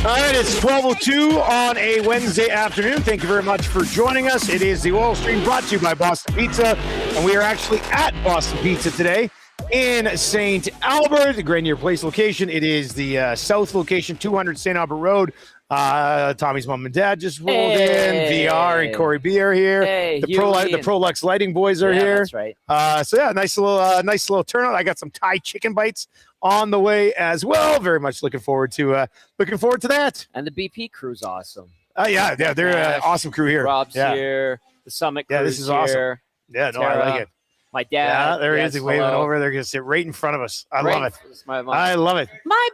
All right, it's 12:02 on a Wednesday afternoon. Thank you very much for joining us. It is the Oil Stream brought to you by Boston Pizza, and we are actually at Boston Pizza today in St. Albert, the Grenier Place location. It is the south location, 200 St. Albert Road. Tommy's mom and dad just rolled in. VR and Corey B are here. Hey, the Prolux Lighting boys are here. That's right. So yeah, nice little turnout. I got some Thai chicken bites on the way as well. Very much looking forward to that. And the BP crew's awesome. Yeah, they're an awesome crew here. Rob's here. The Summit crew. Yeah, this is awesome. Yeah, no, Tara, I like it. My dad. Yeah, there he is. He's waving hello. over. They're going to sit right in front of us. I love it. My mom. I love it. My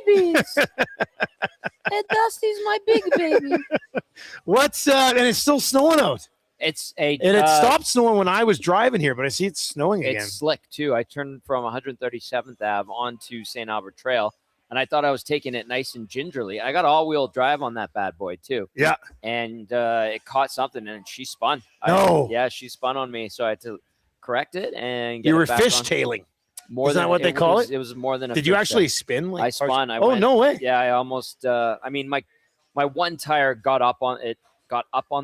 babies. And Dusty's my big baby. And it's still snowing out. It stopped snowing when I was driving here, but I see it's snowing again. It's slick too. I turned from 137th Ave onto St. Albert Trail, and I thought I was taking it nice and gingerly. I got all-wheel drive on that bad boy too. Yeah. And it caught something, and she spun. No. She spun on me, so I had to correct it and get You it were back fishtailing. Isn't that what they call it? It was more than a Did you fish actually tail. spin? I spun. No way. Yeah, I almost. My one tire got up on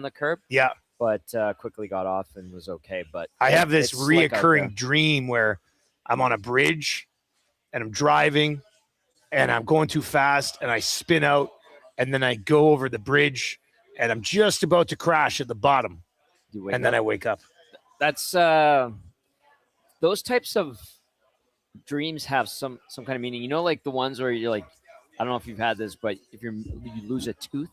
the curb. Yeah. But quickly got off and was okay. But I have this reoccurring dream where I'm on a bridge and I'm driving and I'm going too fast and I spin out and then I go over the bridge and I'm just about to crash at the bottom. Then I wake up. That's those types of dreams have some kind of meaning. You know, like the ones where you're like, I don't know if you've had this, but if you lose a tooth,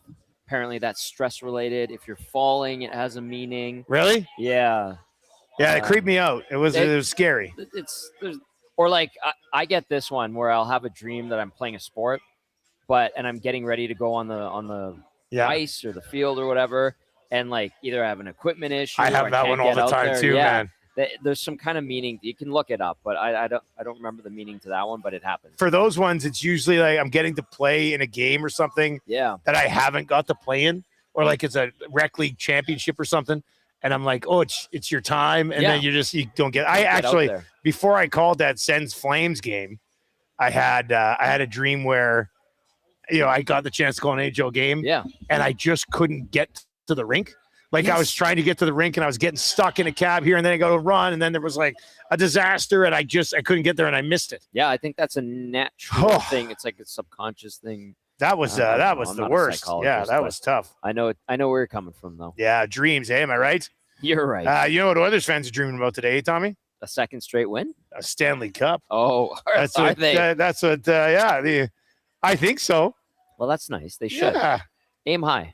apparently that's stress related. If you're falling, it has a meaning. Really? Yeah. Yeah, it creeped me out. It was scary. I get this one where I'll have a dream that I'm playing a sport, and I'm getting ready to go on the ice or the field or whatever, and like either I have an equipment issue. I have that one all the time too, man. There's some kind of meaning. You can look it up, but I don't remember the meaning to that one, but it happens. For those ones, it's usually like I'm getting to play in a game or something that I haven't got to play in, or like it's a rec league championship or something. And I'm like, oh, it's your time. And then you don't get, before I called that Sens Flames game, I had a dream where, I got the chance to go on an NHL game and I just couldn't get to the rink. Like I was trying to get to the rink and I was getting stuck in a cab here and then I go to run and then there was like a disaster and I couldn't get there and I missed it. Yeah, I think that's a natural thing. It's like a subconscious thing. That was the worst. Yeah, that was tough. I know where you're coming from though. Yeah, dreams. Hey, am I right? You're right. You know what Oilers fans are dreaming about today, Tommy? A second straight win? A Stanley Cup. Oh, that's are what they? That's what. I think so. Well, that's nice. They should aim high.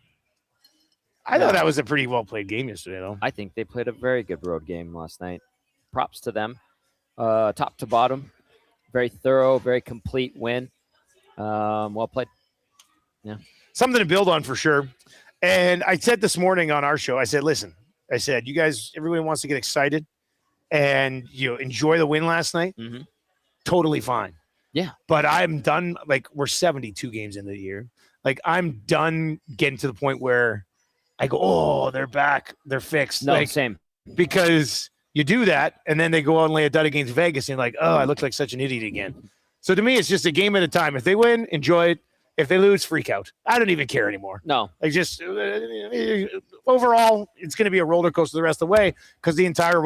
I thought that was a pretty well played game yesterday, though. I think they played a very good road game last night. Props to them. Top to bottom, very thorough, very complete win. Well played. Yeah. Something to build on for sure. And I said this morning on our show, I said, listen, you guys, everybody wants to get excited and enjoy the win last night. Mm-hmm. Totally fine. Yeah. But I'm done. Like we're 72 games into the year. Like I'm done getting to the point where I go, oh, they're back. They're fixed. No, same. Because you do that, and then they go out and lay a dud against Vegas, and you're like, oh, I look like such an idiot again. So to me, it's just a game at a time. If they win, enjoy it. If they lose, freak out. I don't even care anymore. No. Like just overall, it's going to be a roller coaster the rest of the way because the entire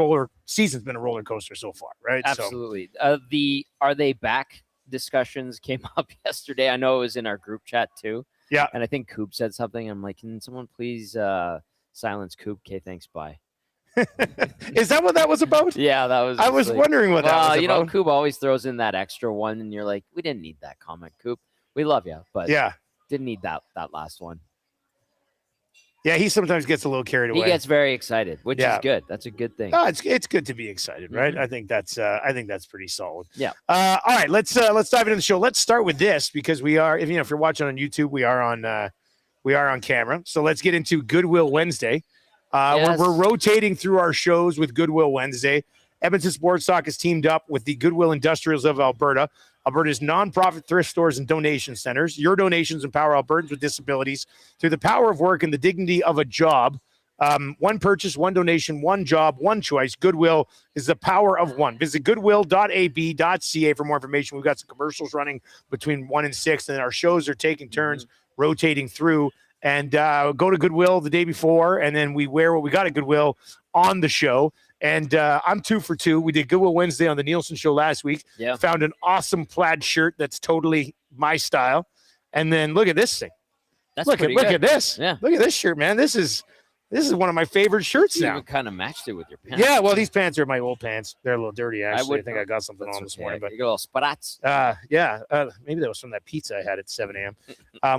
season's been a roller coaster so far, right? Absolutely. The are they back discussions came up yesterday. I know it was in our group chat too. Yeah. And I think Coop said something. I'm like, can someone please silence Coop? Okay, thanks, bye. Is that what that was about? Yeah, that was. I was wondering what that was about. Coop always throws in that extra one, and you're like, we didn't need that comment, Coop. We love you, but didn't need that last one. Yeah, he sometimes gets a little carried away. He gets very excited, which is good. That's a good thing. No, it's good to be excited, right? Mm-hmm. I think that's pretty solid. Yeah. All right, let's dive into the show. Let's start with this because we are, if you're watching on YouTube, we are on camera. So let's get into Goodwill Wednesday. We're rotating through our shows with Goodwill Wednesday. Edmonton Sports Talk has teamed up with the Goodwill Industrials of Alberta, Alberta's nonprofit thrift stores and donation centers. Your donations empower Albertans with disabilities through the power of work and the dignity of a job. One purchase, one donation, one job, one choice. Goodwill is the power of one. Visit goodwill.ab.ca for more information. We've got some commercials running between 1 and 6, and our shows are taking turns rotating through, and go to Goodwill the day before, and then we wear what we got at Goodwill on the show. And I'm 2 for 2. We did Goodwill Wednesday on the Nielson show last week. Yeah. Found an awesome plaid shirt that's totally my style. And then look at this thing. Look at this. Yeah. Look at this shirt, man. This is one of my favorite shirts You now. even kind of matched it with your pants. Yeah, well, these pants are my old pants. They're a little dirty, actually. I think I got something on this morning. But you got a little spats. maybe that was from that pizza I had at 7 a.m.,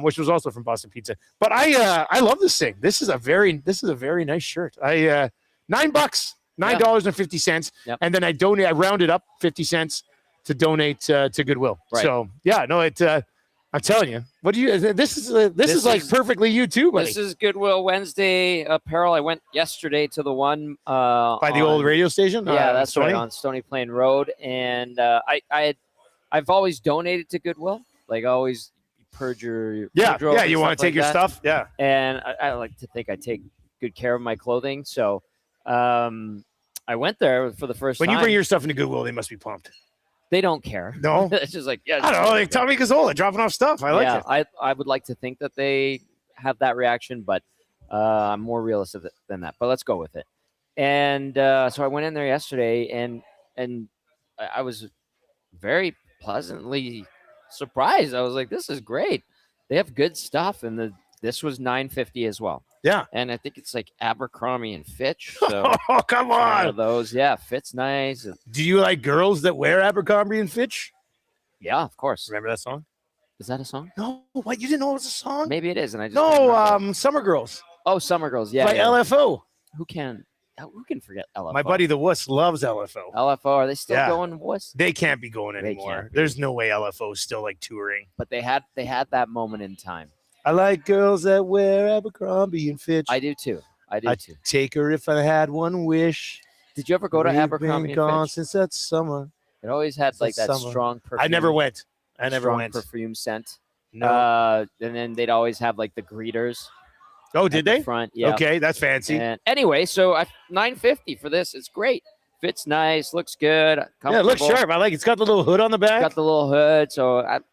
which was also from Boston Pizza. But I love this thing. This is a very nice shirt. $9, $9.50, and then I rounded up 50 cents to donate to Goodwill. Right. So I'm telling you, this is like perfectly you too, buddy. This is Goodwill Wednesday apparel. I went yesterday to the one by the old radio station. Yeah, that's right, on Stony Plain Road, and I've always donated to Goodwill. Like always, purge your wardrobe. Yeah. You want to take your stuff, yeah. And I like to think I take good care of my clothing, so I went there for the first time. When you bring your stuff into Goodwill, they must be pumped. They don't care. No, it's just like, I don't know, like Tommy Gazzola dropping off stuff. I like it. I would like to think that they have that reaction, but I'm more realistic than that. But let's go with it. And so I went in there yesterday, and I was very pleasantly surprised. I was like, this is great. They have good stuff, and this was $9.50 as well. Yeah, and I think it's like Abercrombie and Fitch. So oh, come on, one of those, yeah, fits nice. Do you like girls that wear Abercrombie and Fitch? Yeah, of course. Remember that song? Is that a song? No, what? You didn't know it was a song? Maybe it is, and I just Summer Girls. Oh, Summer Girls, yeah. By LFO. Who can forget LFO? My buddy the Wuss loves LFO. LFO, are they still going Wuss? They can't be going anymore. There's no way LFO is still like touring. But they had that moment in time. I like girls that wear Abercrombie and Fitch. I do too. I'd take her if I had one wish. Did you ever go to Abercrombie and Fitch? Since that summer. It always had like that strong perfume. I never went. Perfume scent. No. And then they'd always have like the greeters. Oh, did they? Front, yeah. Okay, that's fancy. And anyway, so $9.50 for this. It's great. Fits nice. Looks good. Yeah, it looks sharp. I like it. It's got the little hood on the back. Got the little hood. So I'm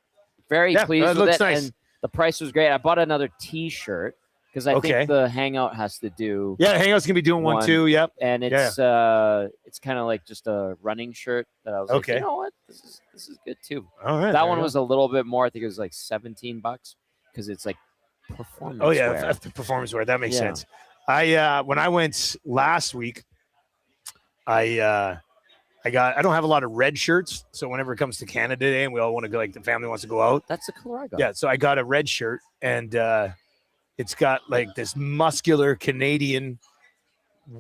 very pleased with it. Looks nice. And the price was great. I bought another T-shirt because I think the Hangout has to do. Yeah, Hangout's gonna be doing one too. Yep. And it's kind of like just a running shirt that I was like, you know what, this is good too. All right. That one was a little bit more. I think it was like $17 because it's like performance. Oh yeah, performance wear. That makes sense. When I went last week, I don't have a lot of red shirts, so whenever it comes to Canada Day and we all want to go, like the family wants to go out. That's the color I got. Yeah, so I got a red shirt, and it's got like this muscular Canadian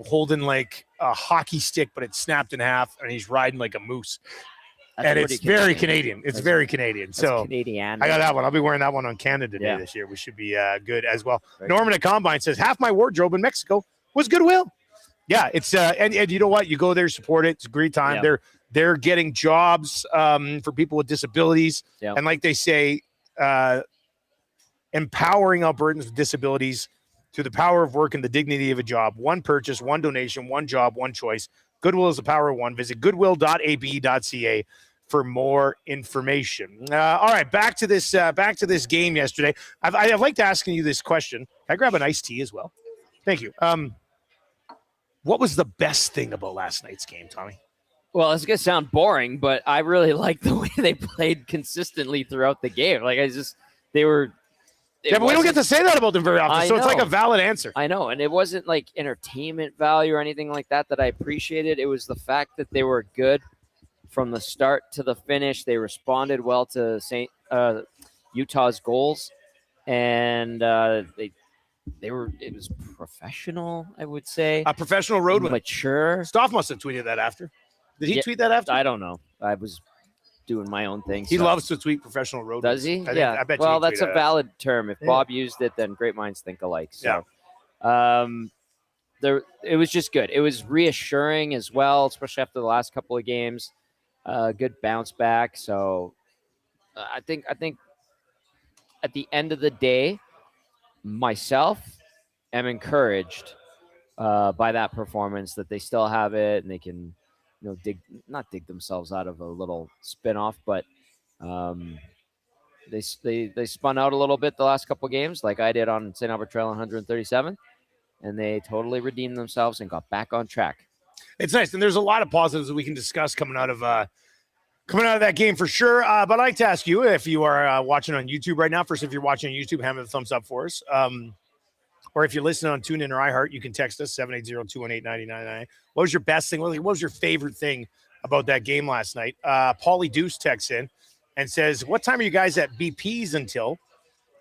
holding like a hockey stick, but it's snapped in half, and he's riding like a moose. And it's very Canadian. It's very Canadian. So Canadian. I got that one. I'll be wearing that one on Canada Day this year. We should be good as well. Norman at Combine says half my wardrobe in Mexico was Goodwill. Yeah, it's and you know what? You go there, support it. It's a great time. Yeah. They're getting jobs for people with disabilities, and like they say, empowering Albertans with disabilities through the power of work and the dignity of a job. One purchase, one donation, one job, one choice. Goodwill is the power of one. Visit goodwill.ab.ca for more information. All right, back to this game yesterday. I've liked asking you this question. Can I grab an iced tea as well? Thank you. What was the best thing about last night's game, Tommy? Well, it's going to sound boring, but I really like the way they played consistently throughout the game. Like, they were. Yeah, but we don't get to say that about them very often, so it's like a valid answer. I know, and it wasn't like entertainment value or anything like that I appreciated. It was the fact that they were good from the start to the finish. They responded well to Utah's goals, and it was professional, I would say. A professional road win. Mature. Stoff must have tweeted that after. Did he tweet that after? I don't know. I was doing my own thing. He loves to tweet professional road wins. Does he? I bet well, that's a valid term. If Bob used it, then great minds think alike. So, it was just good. It was reassuring as well, especially after the last couple of games. Good bounce back. So, I think at the end of the day, myself am encouraged by that performance, that they still have it and they can, not dig themselves out of a little spinoff, but They spun out a little bit the last couple games, like I did on St. Albert Trail 137, and they totally redeemed themselves and got back on track. It's nice, and there's a lot of positives that we can discuss coming out of that game for sure. But I'd like to ask you, if you are watching on YouTube right now, first, if you're watching on YouTube, hammer the thumbs up for us. Or if you're listening on TuneIn or iHeart, you can text us 780-218-9099. What was your best thing? What was your favorite thing about that game last night? Paulie Deuce texts in and says, what time are you guys at BP's until?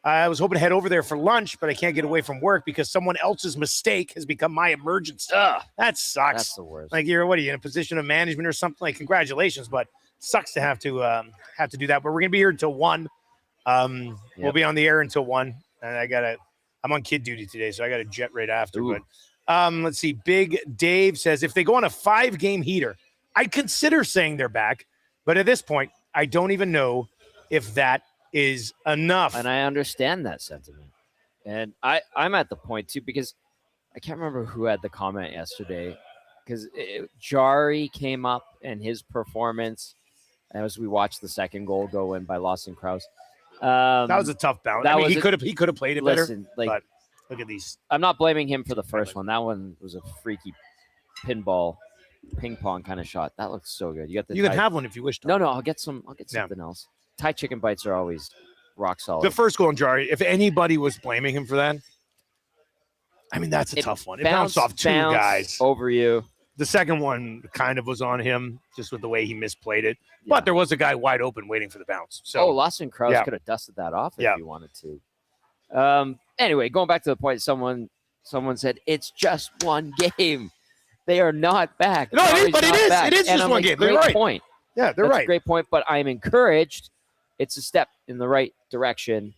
I was hoping to head over there for lunch, but I can't get away from work because someone else's mistake has become my emergency. That sucks. That's the worst. Like, what are you, in a position of management or something? Like, congratulations, but sucks to have to do that. But we're going to be here until 1. We'll be on the air until 1. And I'm on kid duty today, so I got to jet right after. Ooh. But let's see. Big Dave says, if they go on a 5-game heater, I'd consider saying they're back. But at this point, I don't even know if that is enough. And I understand that sentiment. And I'm at the point, too, because I can't remember who had the comment yesterday, because Jari came up and his performance as we watched the second goal go in by Lawson Krause. That was a tough bounce. He could have played it better. But look at these. I'm not blaming him for the first one. That one was a freaky pinball, ping pong kind of shot. That looks so good. You can have one if you wish. No, I'll get something else. Thai chicken bites are always rock solid. The first goal in Jari, if anybody was blaming him for that, I mean, that's a tough one. It bounced off 2 guys over you. The second one kind of was on him, just with the way he misplayed it. Yeah. But there was a guy wide open waiting for the bounce. So, Lawson Krause could have dusted that off if he wanted to. Anyway, going back to the point, someone said it's just one game. They are not back. No, it is. It is just one game. They're right. Point. Yeah, they're right. A great point. But I'm encouraged. It's a step in the right direction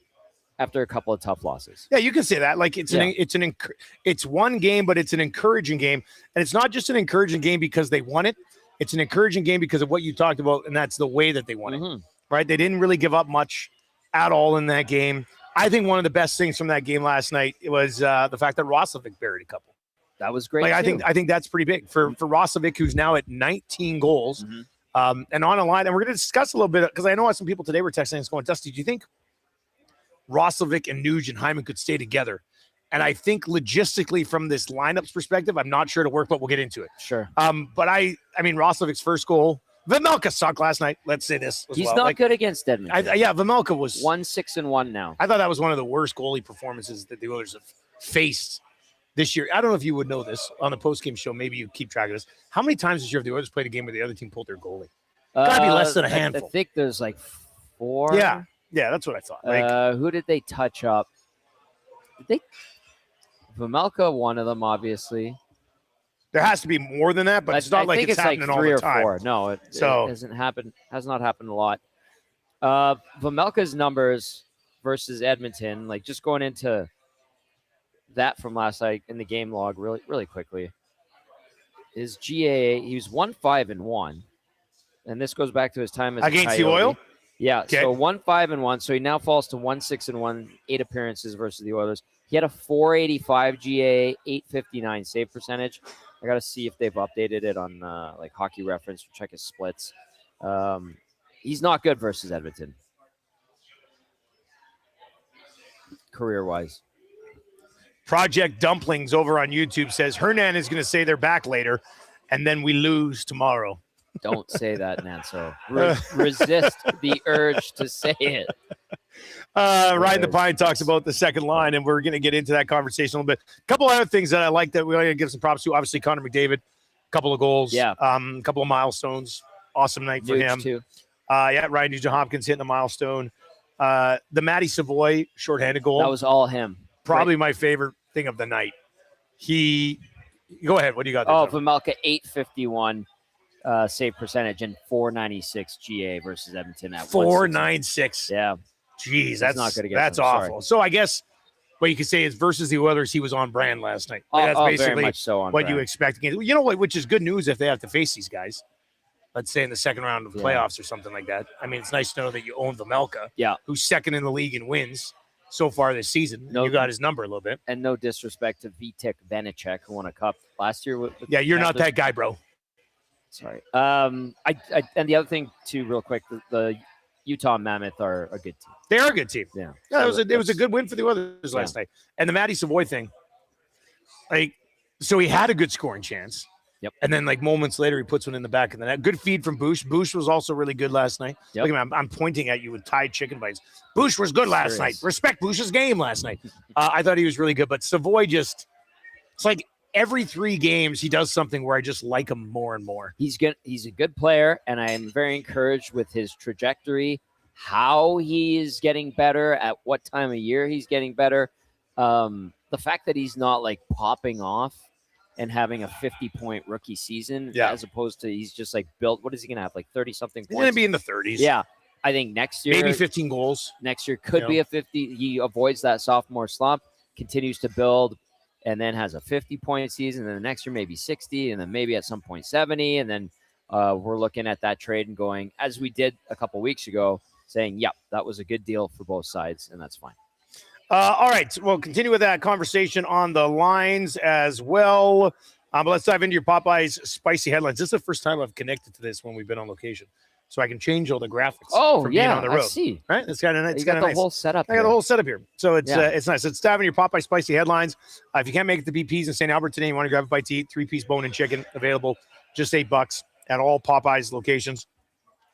after a couple of tough losses. Yeah, you can say that. Like it's one game, but it's an encouraging game, and it's not just an encouraging game because they won it. It's an encouraging game because of what you talked about, and that's the way that they won it. Right? They didn't really give up much at all in that game. I think one of the best things from that game last night was the fact that Roslovic buried a couple. That was great. Like, I think that's pretty big for Roslovic, who's now at 19 goals, and on a line. And we're going to discuss a little bit because I know some people today were texting us going, Dusty, do you think Roslovic and Nuge and Hyman could stay together? And I think logistically, from this lineup's perspective, I'm not sure it'll work, but we'll get into it. Sure. But I mean, Roslovic's first goal. Vejmelka sucked last night. Let's say this. He's not good against Edmonton. Vejmelka was 1-6-1 now. I thought that was one of the worst goalie performances that the Oilers have faced this year. I don't know if you would know this on the post-game show. Maybe you keep track of this. How many times this year have the Oilers played a game where the other team pulled their goalie? Gotta be less than a handful. I think there's like 4. Yeah, that's what I thought. Who did they touch up? Vejmelka, one of them, obviously. There has to be more than that, but it's not like it's happening all the time. 3 or 4. No, it hasn't happened. Has not happened a lot. Vejmelka's numbers versus Edmonton, like just going into that from last night in the game log really, really quickly. His GAA, he was 1-5-1, and this goes back to his time as against the Oil. Yeah, okay. So 1-5-1. So he now falls to 1-6-1, 8 appearances versus the Oilers. He had a 485 GA, 859 save percentage. I got to see if they've updated it on like Hockey Reference to check his splits. He's not good versus Edmonton, career-wise. Project Dumplings over on YouTube says Hernan is going to say they're back later, and then we lose tomorrow. Don't say that, Nanso. Resist the urge to say it. Ryan the Pine talks about the second line, and we're going to get into that conversation a little bit. A couple other things that I like that we're going to give some props to. Obviously, Connor McDavid, a couple of goals, a couple of milestones. Awesome night for him. Too. Ryan Nugent-Hopkins hitting a milestone. The Matty Savoy shorthanded goal. That was all him. Probably my favorite thing of the night. Go ahead. What do you got there? Vejmelka, 851. Save percentage and 496 GA versus Edmonton at 496. Yeah. Jeez, that's not good against That's him. awful. So I guess what you could say is versus the Oilers, he was on brand last night. That's basically very much so on what brand. you expect. You know what? Which is good news if they have to face these guys. Let's say in the second round of playoffs or something like that. I mean, it's nice to know that you own Vejmelka, who's second in the league in wins so far this season. You got his number a little bit. And no disrespect to Vitek Vanacek, who won a cup last year. With you're not that guy, bro. Sorry. And the other thing too, real quick, the Utah and Mammoth are a good team. They are a good team. Yeah. It was a good win for the Oilers last night. And the Matty Savoy thing, so he had a good scoring chance. Yep. And then moments later, he puts one in the back of the net. Good feed from Bush. Bush was also really good last night. Yep. Look at me, I'm pointing at you with tied chicken bites. Bush was good last night. Respect Bush's game last night. I thought he was really good, but Savoy it's like every 3 games he does something where I just like him more and more. He's good. He's a good player, and I am very encouraged with his trajectory, how he is getting better, at what time of year he's getting better. The fact that he's not popping off and having a 50-point rookie season, as opposed to he's just built. What is he going to have? 30-something points? He's going to be in the 30s. Yeah. I think next year. Maybe 15 goals. Next year could be a 50. He avoids that sophomore slump, continues to build, and then has a 50-point season. And then the next year, maybe 60, and then maybe at some point 70. And then we're looking at that trade and going, as we did a couple weeks ago, saying, yep, that was a good deal for both sides, and that's fine. All right, we'll continue with that conversation on the lines as well. But let's dive into your Popeyes spicy headlines. This is the first time I've connected to this when we've been on location, so I can change all the graphics. Oh, being on the road. I see. Right, it's kind of nice. You got the whole setup. I got the whole setup here, so it's nice. Let's dive into your Popeyes spicy headlines. If you can't make it to BP's in St. Albert today, you want to grab a bite to eat. 3-piece bone-in chicken available, just $8 at all Popeyes locations.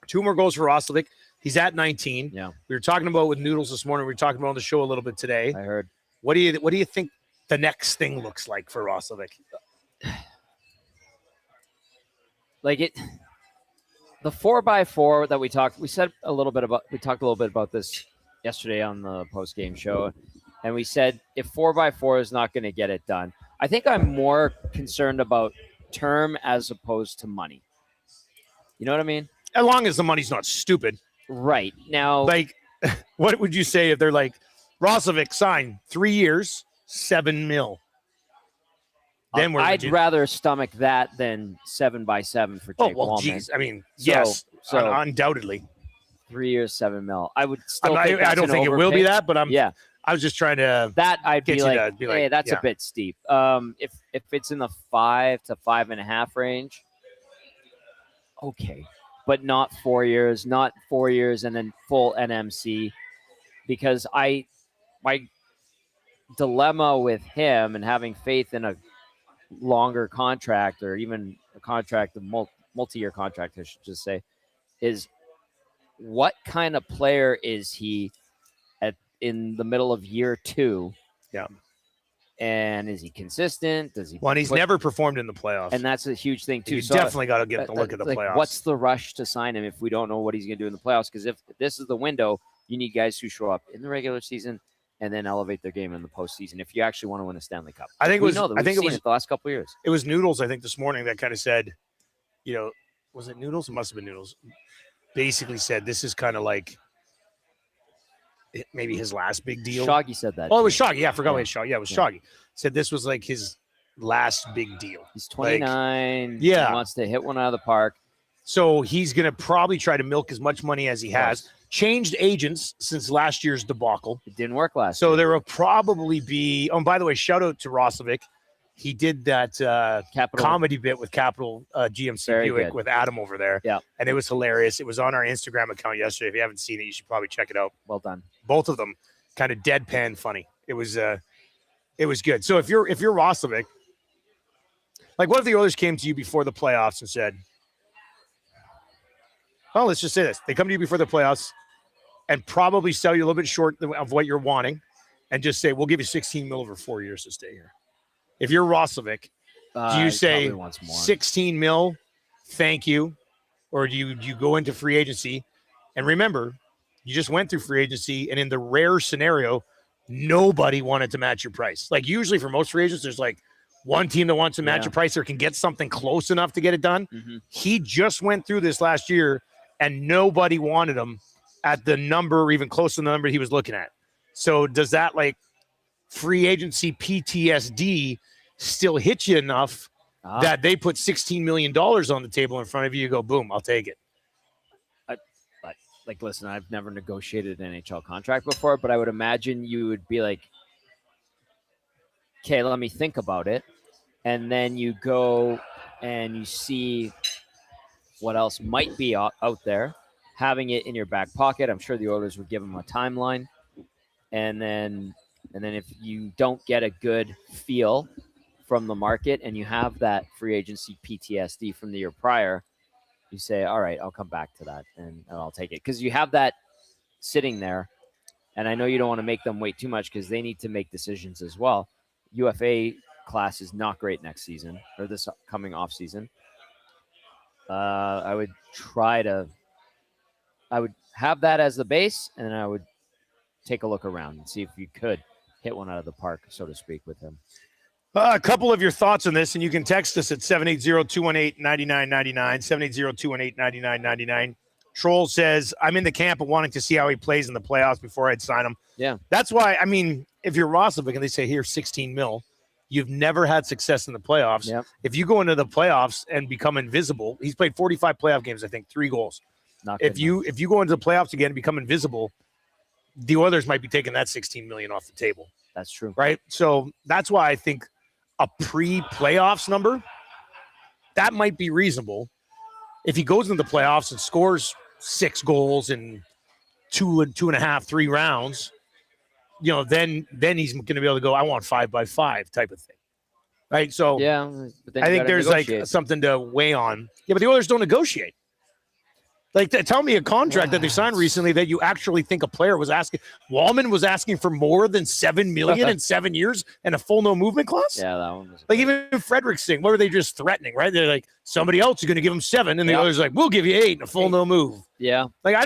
2 more goals for Roslovic. He's at 19. Yeah. We were talking about with Noodles this morning. We were talking about on the show a little bit today. I heard. What do you think the next thing looks like for Roslovic? The 4x4 that we talked a little bit about this yesterday on the post-game show, and we said if 4x4 is not going to get it done, I think I'm more concerned about term as opposed to money. You know what I mean? As long as the money's not stupid. Right. Now, what would you say if they're Roslovic signed 3 years, $7 million? Then I'd rather stomach that than 7x7 for Jake Wallman. Geez. I mean, yes, undoubtedly. 3 years, $7 million. I would still. I don't think it will be that, but I was just trying to. That I'd be like, hey, that's a bit steep. If it's in the 5 to 5.5 range, okay. But not 4 years, and then full NMC, because my dilemma with him and having faith in a longer contract, or even a contract, a multi-year contract, I should just say, is what kind of player is he in the middle of year 2? Yeah. And is he consistent? Does he? Well, and he's never performed in the playoffs, and that's a huge thing too. You definitely got to get a look at the playoffs. What's the rush to sign him if we don't know what he's going to do in the playoffs? Because if this is the window, you need guys who show up in the regular season and then elevate their game in the postseason if you actually want to win a Stanley Cup. I think it was the last couple of years. It was Noodles, I think, this morning that kind of said, was it Noodles? It must have been Noodles. Basically said this is kind of maybe his last big deal. Shoggy said that. Oh, it was Shoggy. Yeah, I forgot what Shoggy. Yeah, it was Shoggy. Said this was his last big deal. He's 29. He wants to hit one out of the park. So he's going to probably try to milk as much money as he has. Changed agents since last year's debacle. It didn't work last year. So there will probably be. Oh, and by the way, shout out to Roslovic. He did that comedy bit with Capital GMC Buick with Adam over there. Yeah. And it was hilarious. It was on our Instagram account yesterday. If you haven't seen it, you should probably check it out. Well done. Both of them kind of deadpan funny. It was good. So if you're Roslovic, what if the Oilers came to you before the playoffs and said, well, let's just say this. They come to you before the playoffs and probably sell you a little bit short of what you're wanting and just say, we'll give you $16 million over 4 years to stay here. If you're Roslovic, do you say $16 million, thank you, or do you go into free agency? And remember, you just went through free agency, and in the rare scenario, nobody wanted to match your price. Usually for most free agents, there's one team that wants to match your price or can get something close enough to get it done. Mm-hmm. He just went through this last year, and nobody wanted him at the number or even close to the number he was looking at. So does that free agency PTSD still hit you enough that they put $16 million on the table in front of you? You go, boom, I'll take it. Listen, I've never negotiated an NHL contract before, but I would imagine you would be okay, let me think about it. And then you go and you see what else might be out there. having it in your back pocket. I'm sure the Oilers would give him a timeline. And then if you don't get a good feel from the market and you have that free agency PTSD from the year prior, you say, all right, I'll come back to that and I'll take it. Because you have that sitting there. And I know you don't want to make them wait too much because they need to make decisions as well. UFA class is not great next season or this coming off season. I would have that as the base, and then I would take a look around and see if you could hit one out of the park, so to speak, with him. A couple of your thoughts on this, and you can text us at 780-218-9999, 780-218-9999. Troll says, I'm in the camp of wanting to see how he plays in the playoffs before I'd sign him. Yeah. That's why, I mean, if you're Roslovic and they say, here, 16 mil, you've never had success in the playoffs. Yep. If you go into the playoffs and become invisible, he's played 45 playoff games, I think, 3 goals. If you go into the playoffs again and become invisible, the Oilers might be taking that 16 million off the table. That's true. Right? So that's why I think a pre-playoffs number, that might be reasonable. If he goes into the playoffs and scores 6 goals in 2.5, 3 rounds, then he's going to be able to go, I want 5x5 type of thing. Right? So yeah, I think there's like something to weigh on. Yeah, but the Oilers don't negotiate. Like, tell me a contract that they signed recently that you actually think a player was asking. Wallman was asking for more than $7 million in 7 years and a full no movement clause. Yeah, that one was like even Frederickson. What were they just threatening? Right? They're like, somebody else is going to give him 7, and the others like, we'll give you 8 and a full no move. Yeah. Like I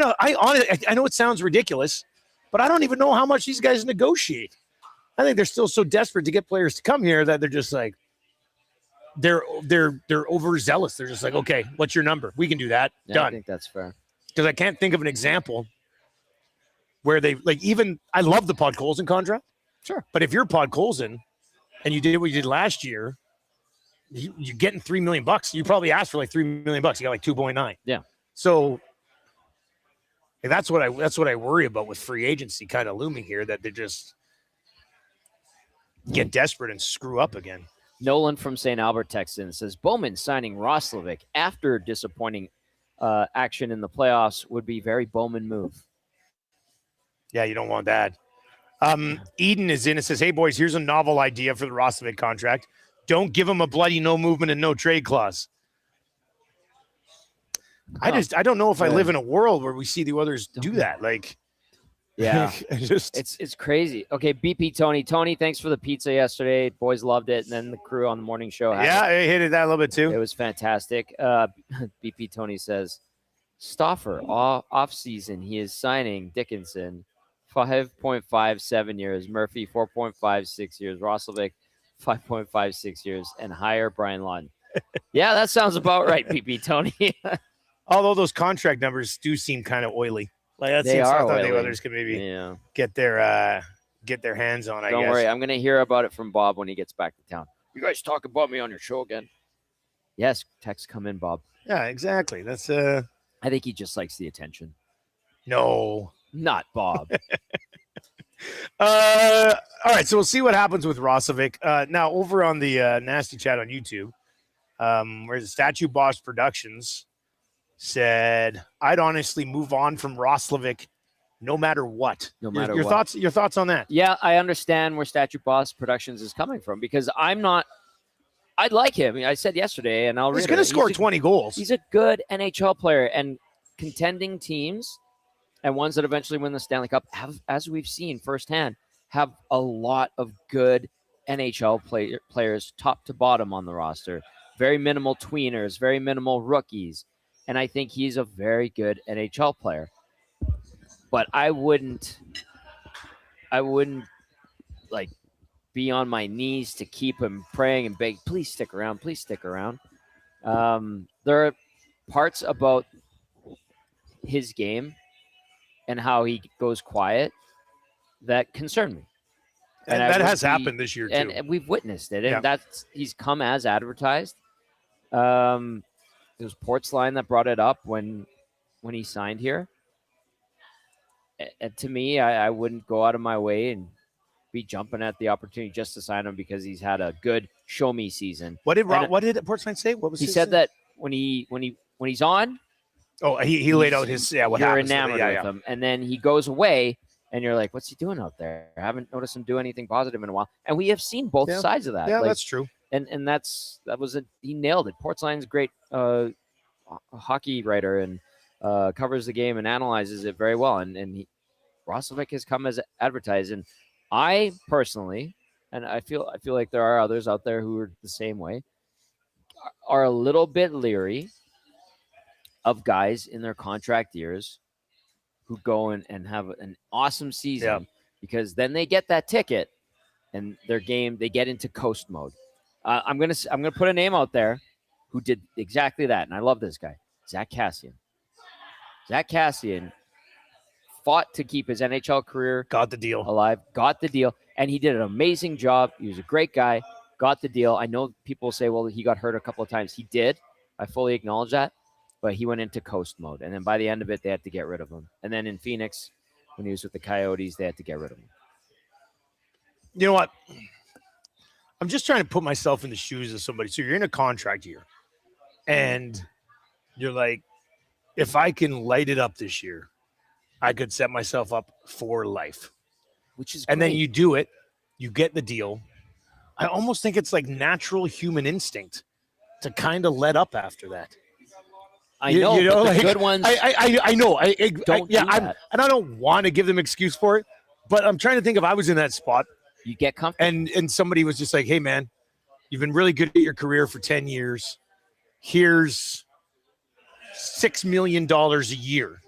know it sounds ridiculous, but I don't even know how much these guys negotiate. I think they're still so desperate to get players to come here that they're just like. They're overzealous. They're just like, okay, what's your number? We can do that. Yeah, Done. I think that's fair. Because I can't think of an example where they like even I love the Podkolzin contract. Sure. But if you're Podkolzin and you did what you did last year, you're getting $3 million. You probably asked for like $3 million. You got like 2.9. Yeah. So that's what I worry about with free agency kind of looming here, that they just get desperate and screw up again. Nolan from St. Albert texts in, says Bowman signing Roslovic after disappointing action in the playoffs would be very Bowman move. Yeah, you don't want that. Eden is in and says, hey, boys, here's a novel idea for the Roslovic contract. Don't give him a bloody no movement and no trade clause. I don't know if I live in a world where we see the others do that. Like, yeah, it's crazy. Okay, BP Tony, thanks for the pizza yesterday. Boys loved it, and then the crew on the morning show. I hated that a little bit too. It was fantastic. BP Tony says, Stauffer off season. He is signing Dickinson 5.57 years, Murphy 4.56 years, Roslovic 5.56 years, and hire Brian Lund. Yeah, that sounds about right, BP Tony. Although those contract numbers do seem kind of oily. Like that seems something the others could maybe get their hands on. I guess. Don't worry, I'm gonna hear about it from Bob when he gets back to town. You guys talk about me on your show again? Yes, text come in, Bob. Yeah, exactly. That's I think he just likes the attention. No, not Bob. All right, so we'll see what happens with Roslovic. Now over on the Nasty Chat on YouTube, where the Statue Boss Productions said, I'd honestly move on from Roslovic no matter what. No matter your what. Your thoughts on that? Yeah, I understand where Statue Boss Productions is coming from because I'd like him. I said yesterday, and he's going to score 20 goals. He's a good NHL player, and contending teams and ones that eventually win the Stanley Cup have, as we've seen firsthand, have a lot of good NHL players top to bottom on the roster. Very minimal tweeners, very minimal rookies. And I think he's a very good NHL player. But I wouldn't like be on my knees to keep him, praying and beg, please stick around, please stick around. There are parts about his game and how he goes quiet that concern me. And that has happened this year too. And we've witnessed it. And he's come as advertised. It was Portsline that brought it up when he signed here. And to me, I wouldn't go out of my way and be jumping at the opportunity just to sign him because he's had a good show me season. What did Portsline say? What was he said that when he's on, Oh, he laid out his what you're happens. enamored with him, and then he goes away, and you're like, "What's he doing out there? I haven't noticed him do anything positive in a while." And we have seen both sides of that. Yeah, that's true. And he nailed it. Portsline's a great hockey writer and covers the game and analyzes it very well. And Roslovic has come as advertised. And I personally, and I feel like there are others out there who are the same way, are a little bit leery of guys in their contract years who go and have an awesome season because then they get that ticket and their game, they get into coast mode. I'm gonna put a name out there who did exactly that, and I love this guy, Zach Kassian. Zach Kassian fought to keep his NHL career got the deal alive, got the deal, and he did an amazing job. He was a great guy, got the deal. I know people say, well, he got hurt a couple of times. He did. I fully acknowledge that, but he went into coast mode, and then by the end of it, they had to get rid of him. And then in Phoenix, when he was with the Coyotes, they had to get rid of him. You know what? I'm just trying to put myself in the shoes of somebody. So you're in a contract year, and you're like, if I can light it up this year, I could set myself up for life. Which is and great. then you do it, you get the deal. I almost think it's like natural human instinct to kind of let up after that. I know, but the like, good ones. I know. I don't. Yeah, do that. and I don't want to give them excuse for it, but I'm trying to think if I was in that spot. You get comfortable. And somebody was just like, hey, man, you've been really good at your career for 10 years. Here's $6 million a year.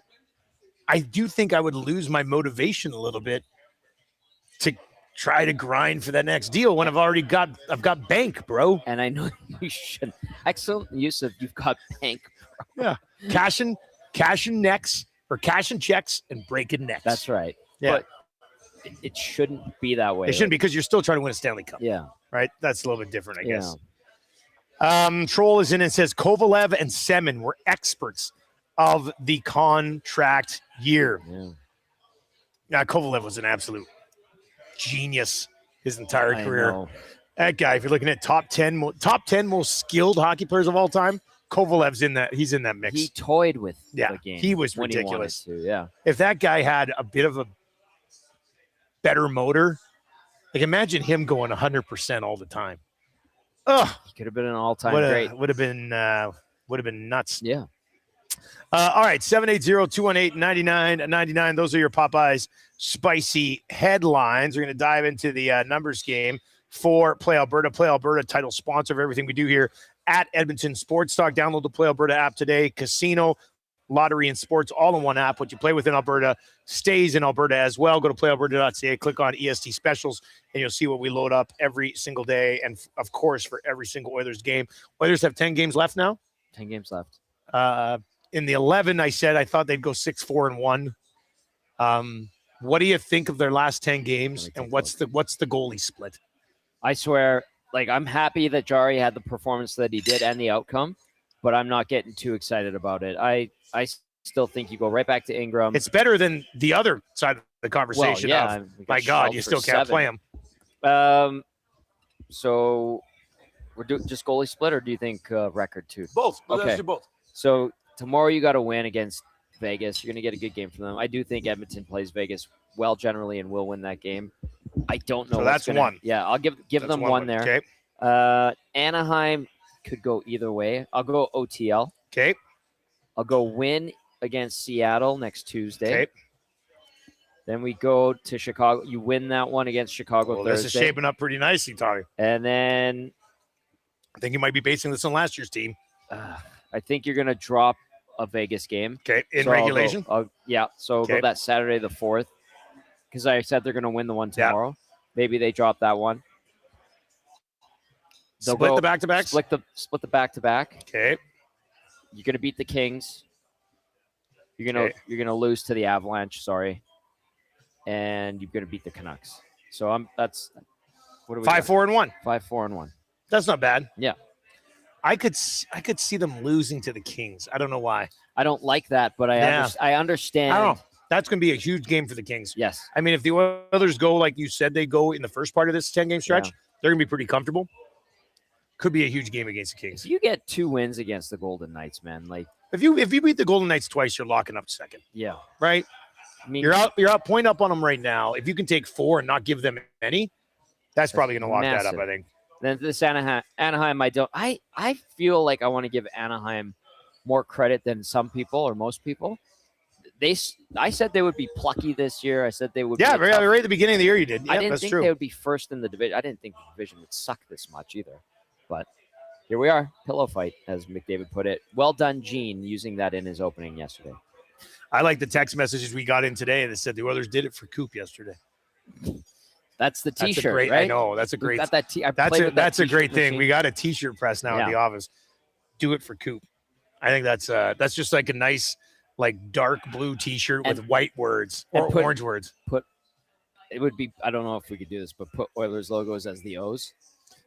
I do think I would lose my motivation a little bit to try to grind for that next deal when I've got bank, bro. And I know you should. Excellent use of you've got bank, bro. Yeah. Cashing necks or cashing checks and breaking necks. That's right. Yeah. But it shouldn't be that way. It shouldn't be because you're still trying to win a Stanley Cup. Yeah. Right? That's a little bit different, I guess. Troll is in and says Kovalev and Semin were experts of the contract year. Yeah, Kovalev was an absolute genius his entire career. Know. That guy, if you're looking at top 10 most skilled hockey players of all time, Kovalev's in that. He's in that mix. He toyed with the game. He was when ridiculous. He wanted to, yeah. If that guy had a bit of a better motor, like imagine him going 100% all the time. Oh, he could have been an all-time great. Would have been nuts. Yeah. All right, 780-218-9999. Those are your Popeyes spicy headlines. We're going to dive into the numbers game for Play Alberta. Play Alberta, title sponsor of everything we do here at Edmonton Sports Talk. Download the Play Alberta app today. Casino, lottery, and sports all in one app. What you play with in Alberta stays in Alberta as well. Go to playalberta.ca, click on EST specials, and you'll see what we load up every single day. And, of course, for every single Oilers game. Oilers have 10 games left now? 10 games left. In the 11, I said I thought they'd go 6-4-1. What do you think of their last 10 games, and what's the goalie split? I swear, like, I'm happy that Jari had the performance that he did and the outcome, but I'm not getting too excited about it. I still think you go right back to Ingram. It's better than the other side of the conversation. Well, yeah, my God, you still can't play him. So we're doing just goalie split, or do you think record too? Both. Okay. Let's do both. So tomorrow you got to win against Vegas. You're going to get a good game from them. I do think Edmonton plays Vegas well generally and will win that game. I don't know. So that's one. Yeah, I'll give them one there. Okay. Anaheim could go either way. I'll go OTL. Okay. I'll go win against Seattle next Tuesday. Okay. Then we go to Chicago. You win that one against Chicago Thursday. This is shaping up pretty nicely, Tommy. And then I think you might be basing this on last year's team. I think you're going to drop a Vegas game. Okay, in regulation? Yeah, so go that Saturday the 4th, because I said they're going to win the one tomorrow. Yeah. Maybe they drop that one. Split the back-to-backs? Split the back-to-back. Okay. You're going to beat the Kings. You're going to lose to the Avalanche, sorry. And you're going to beat the Canucks. So that's what do we 5-4-1. 5-4-1. That's not bad. Yeah. I could see them losing to the Kings. I don't know why. I don't like that, but I understand. I don't know. That's going to be a huge game for the Kings. Yes. I mean, if the Oilers go like you said they go in the first part of this 10-game stretch, they're going to be pretty comfortable. Could be a huge game against the Kings. If you get 2 wins against the Golden Knights, man, like If you beat the Golden Knights twice, you're locking up second. Yeah. Right? I mean, You're out point up on them right now. If you can take 4 and not give them any, that's probably going to lock that up, I think. Then this Anaheim, I feel like I want to give Anaheim more credit than some people or most people. I said they would be plucky this year. I said they would. Yeah, right at the beginning of the year you did. Yeah, I didn't that's think true. they would be first in the division. I didn't think the division would suck this much either. But here we are, pillow fight, as McDavid put it. Well done, Gene, using that in his opening yesterday. I like the text messages we got in today that said the Oilers did it for Coop yesterday. That's the T-shirt, right? I know. That's a great. Got that that's a great thing. machine. We got a T-shirt press now at the office. Do it for Coop. I think that's just like a nice, like dark blue T-shirt with white words or orange words. It would be. I don't know if we could do this, but put Oilers logos as the O's.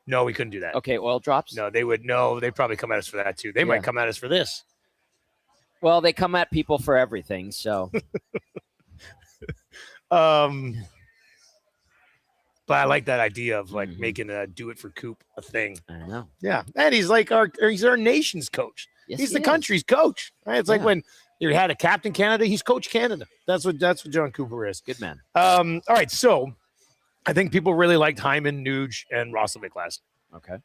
No, we couldn't do that. Okay, oil drops. No, they would. No, they probably come at us for that too. They might come at us for this. Well, they come at people for everything, so. But I like that idea of like making a do it for Coop a thing. I know. Yeah, and he's like he's our nation's coach. Yes, he's the country's coach. Right? It's like when you had a Captain Canada, he's Coach Canada. That's what John Cooper is. Good man. All right, so I think people really liked Hyman, Nuge, and Roslovic last. Okay.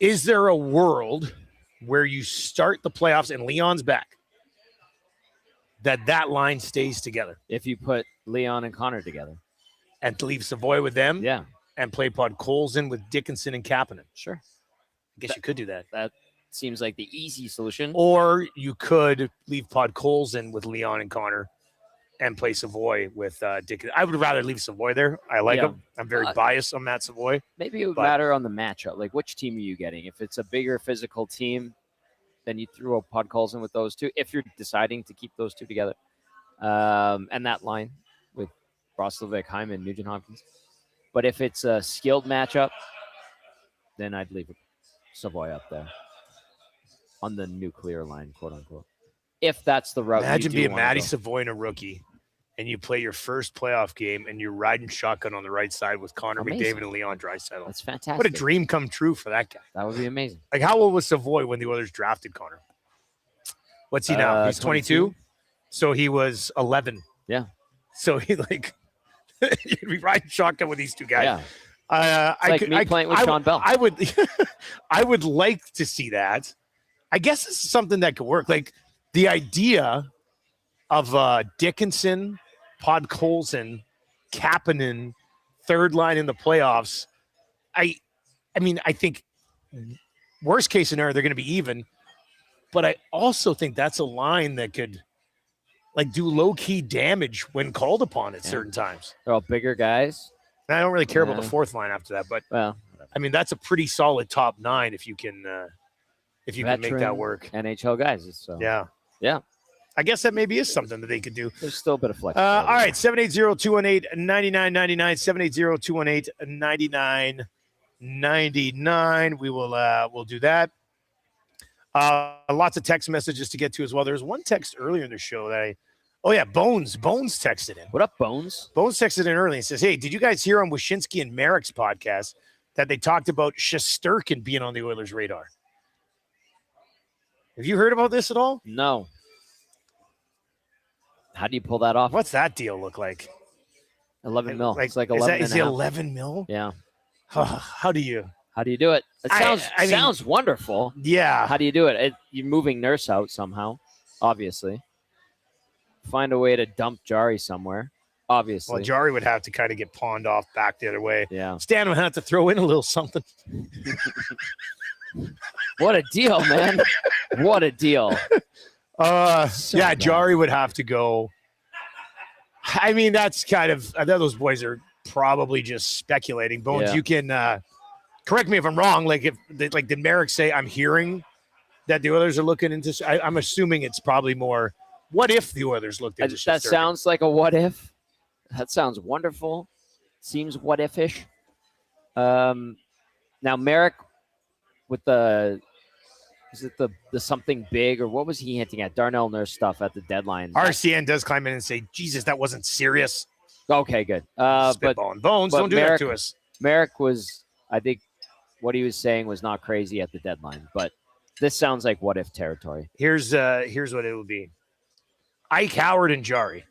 Is there a world where you start the playoffs and Leon's back, that line stays together? If you put Leon and Connor together. And leave Savoy with them? Yeah. And play Podkolzin in with Dickinson and Kapanen? Sure. I guess you could do that. That seems like the easy solution. Or you could leave Podkolzin in with Leon and Connor and play Savoy with Dickinson. I would rather leave Savoy there. I like him. I'm very biased on Matt Savoy. Maybe it would matter on the matchup. Like, which team are you getting? If it's a bigger physical team, then you throw Podkolzin with those two. If you're deciding to keep those two together. And that line with Roslovic, Hyman, Nugent Hopkins. But if it's a skilled matchup, then I'd leave Savoy up there on the nuclear line, quote unquote. If that's the route. Imagine being Matty Savoy and a rookie, and you play your first playoff game, and you're riding shotgun on the right side with Connor McDavid and Leon Draisaitl. That's fantastic. What a dream come true for that guy. That would be amazing. Like, how old was Savoy when the Oilers drafted Connor? What's he now? He's 22. So he was 11. Yeah. So he you'd be riding shotgun with these two guys. Yeah. Playing with Sean Bell. I would like to see that. I guess this is something that could work. Like the idea of Dickinson, Podkolzin, Kapanen, third line in the playoffs. I mean, I think worst case scenario, they're going to be even. But I also think that's a line that could do low-key damage when called upon at certain times. They're all bigger guys. And I don't really care about the fourth line after that, but I mean that's a pretty solid top 9 if you can make that work. NHL guys. So yeah. I guess that maybe is something that they could do. There's still a bit of flex. All right, 780-218-9999, 780-218-9999. We'll do that. Lots of text messages to get to as well. There's one text earlier in the show that Bones texted in. What up, Bones? Bones texted in early and says, hey, did you guys hear on Wyshynski and Merrick's podcast that they talked about Shesterkin being on the Oilers' radar? Have you heard about this at all? No. How do you pull that off? What's that deal look like? 11 mil. It's like 11 Is it 11 mil? Yeah. How do you do it? It sounds wonderful. Yeah. How do you do it? You're moving Nurse out somehow, obviously. Find a way to dump Jari somewhere, obviously. Well, Jari would have to kind of get pawned off back the other way. Yeah. Stan would have to throw in a little something. What a deal, man. What a deal. Jari would have to go. I mean, that's kind of, those boys are probably just speculating. Bones, you can correct me if I'm wrong. Did Merrick say, I'm hearing that the Oilers are looking into, I'm assuming it's probably more, what if the Oilers looked into that sounds like a what if. That sounds wonderful. Seems what if-ish. Now, Merrick with is it the something big, or what was he hinting at? Darnell Nurse stuff at the deadline. RCN does climb in and say, Jesus, that wasn't serious. Okay, good. Spitballing. Bones, don't do that to us. Merrick was, I think, what he was saying was not crazy at the deadline, but This sounds like what if territory. Here's what it would be: Ike Howard and Jari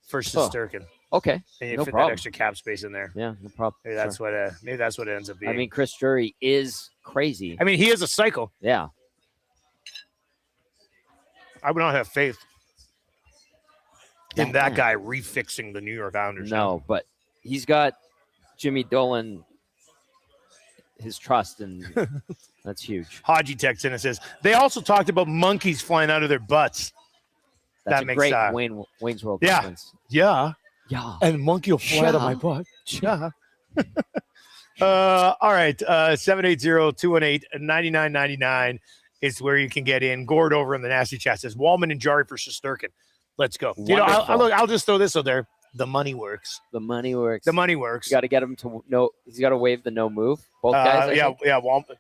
for Shesterkin. Okay, And you no fit problem. that extra cap space in there. Yeah, no problem. Maybe that's what it ends up being. I mean, Chris Drury is crazy. I mean, he is a psycho. Yeah. I would not have faith in that guy refixing the New York Islanders. No, but he's got Jimmy Dolan, his trust, and that's huge. Haji texts in and says, they also talked about monkeys flying out of their butts. That's that a makes great Wayne's World yeah. reference. Yeah. Yeah. And monkey will fly out of my butt. Yeah. All right. 780-218-9999 is where you can get in. Gord over in the nasty chat says, Wallman and Jari for Shesterkin. Let's go. You know, I'll just throw this out there. The money works. The money works. The money works. You got to get him to no. He's got to waive the no move. Both guys. Yeah. Wallman.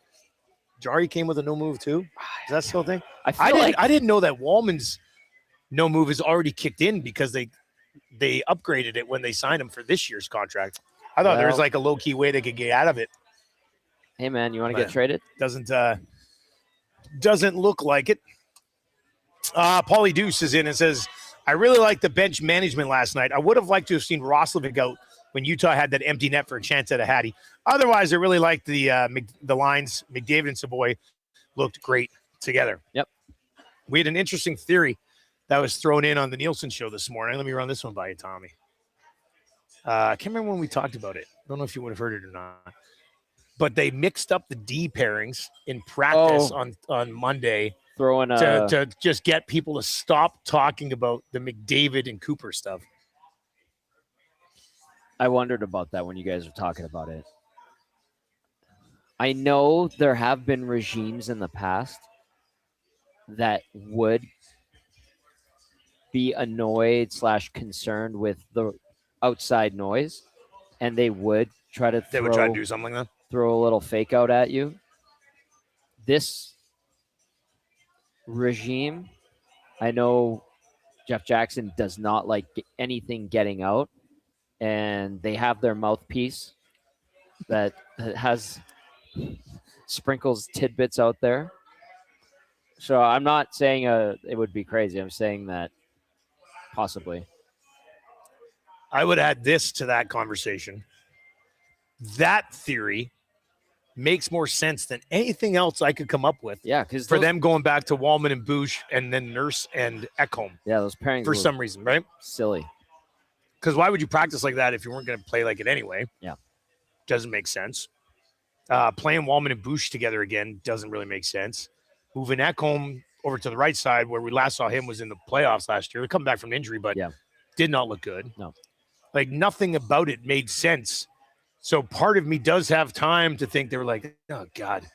Jari came with a no move too. Is that still a thing? I didn't know that Wallman's no move is already kicked in because they upgraded it when they signed him for this year's contract. I thought there was like a low key way they could get out of it. Hey man, you want to get traded? Doesn't look like it. Paulie Deuce is in and says, I really liked the bench management last night. I would have liked to have seen Roslovic out when Utah had that empty net for a chance at a Hattie. Otherwise, I really liked the lines. McDavid and Savoy looked great together. Yep. We had an interesting theory that was thrown in on the Nielsen show this morning. Let me run this one by you, Tommy. I can't remember when we talked about it. I don't know if you would have heard it or not. But they mixed up the D pairings in practice on Monday to just get people to stop talking about the McDavid and Cooper stuff. I wondered about that when you guys were talking about it. I know there have been regimes in the past that would be annoyed / concerned with the outside noise, and they would try to do something like that. Throw a little fake out at you. This regime, I know Jeff Jackson does not like anything getting out, and they have their mouthpiece that has sprinkles tidbits out there. So I'm not saying it would be crazy. I'm saying that possibly. I would add this to that conversation. That theory makes more sense than anything else I could come up with. Yeah, because for them going back to Wallman and Bush and then Nurse and Ekholm. Yeah, those pairings for some reason, right? Silly. Because why would you practice like that if you weren't going to play like it anyway? Yeah, doesn't make sense. Playing Wallman and Bush together again doesn't really make sense. Moving Ekholm over to the right side, where we last saw him was in the playoffs last year. They come back from injury, but did not look good. No, like nothing about it made sense. So part of me does have time to think they were like, oh, God,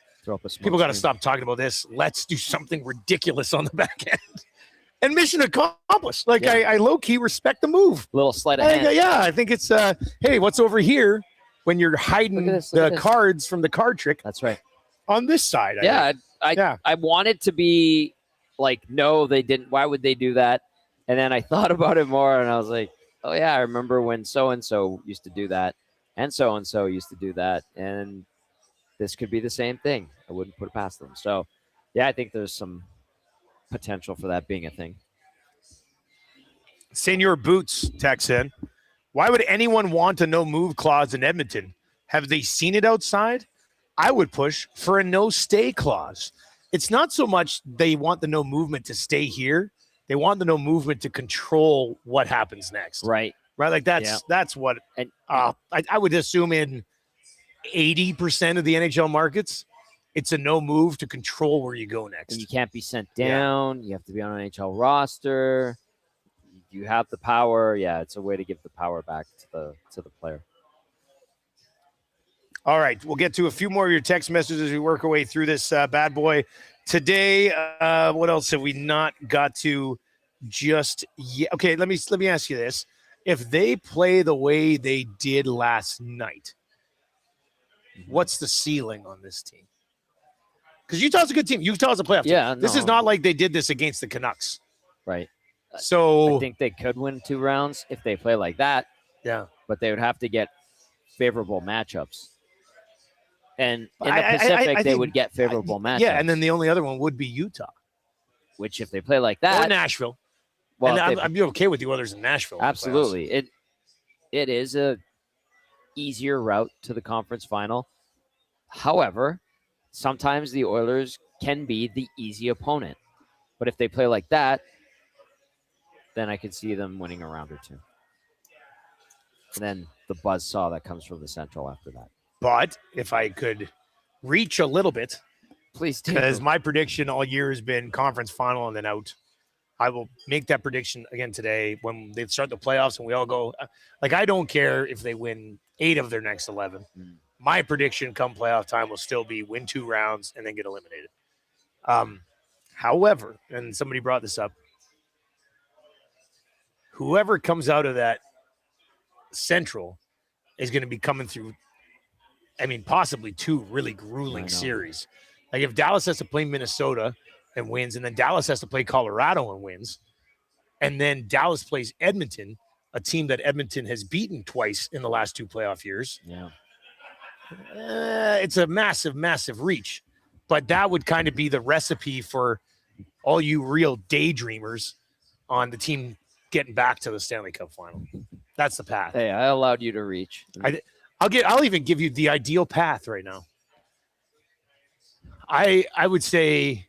people got to stop talking about this. Let's do something ridiculous on the back end. And mission accomplished. Like, I low-key respect the move. Little sleight of hand. Yeah, I think it's, hey, what's over here when you're hiding the cards from the card trick? That's right. On this side. I wanted to be like, no, they didn't. Why would they do that? And then I thought about it more, and I was like, oh, yeah, I remember when so-and-so used to do that. And so-and-so used to do that. And this could be the same thing. I wouldn't put it past them. So, yeah, I think there's some potential for that being a thing. Senor Boots texts in. Why would anyone want a no-move clause in Edmonton? Have they seen it outside? I would push for a no-stay clause. It's not so much they want the no movement to stay here. They want the no movement to control what happens next. Right. Right, like that's what I would assume in 80% of the NHL markets, it's a no move to control where you go next. And you can't be sent down. You have to be on an NHL roster. You have the power. Yeah, it's a way to give the power back to the player. All right, we'll get to a few more of your text messages as we work our way through this bad boy today. What else have we not got to just yet? Okay, let me ask you this. If they play the way they did last night, what's the ceiling on this team? Because Utah's a good team. Utah's a playoff team. Yeah, this is not like they did this against the Canucks. Right. So I think they could win 2 rounds if they play like that. Yeah. But they would have to get favorable matchups. And in the Pacific, they would get favorable matchups. Yeah, and then the only other one would be Utah. Which, if they play like that, or Nashville. Well, and I'm okay with the Oilers in Nashville. Absolutely, it is a easier route to the conference final. However, sometimes the Oilers can be the easy opponent, but if they play like that, then I could see them winning a round or two. And then the buzzsaw that comes from the Central after that. But if I could reach a little bit, please do. Because my prediction all year has been conference final and then out. I will make that prediction again today when they start the playoffs and we all go. Like, I don't care if they win 8 of their next 11. My prediction come playoff time will still be win 2 rounds and then get eliminated. However, and somebody brought this up, whoever comes out of that Central is going to be coming through, I mean, possibly 2 really grueling series. Like, if Dallas has to play Minnesota and wins, and then Dallas has to play Colorado and wins, and then Dallas plays Edmonton, a team that Edmonton has beaten twice in the last 2 playoff years. Yeah. It's a massive, massive reach. But that would kind of be the recipe for all you real daydreamers on the team getting back to the Stanley Cup final. That's the path. Hey, I allowed you to reach. I'll even give you the ideal path right now. I would say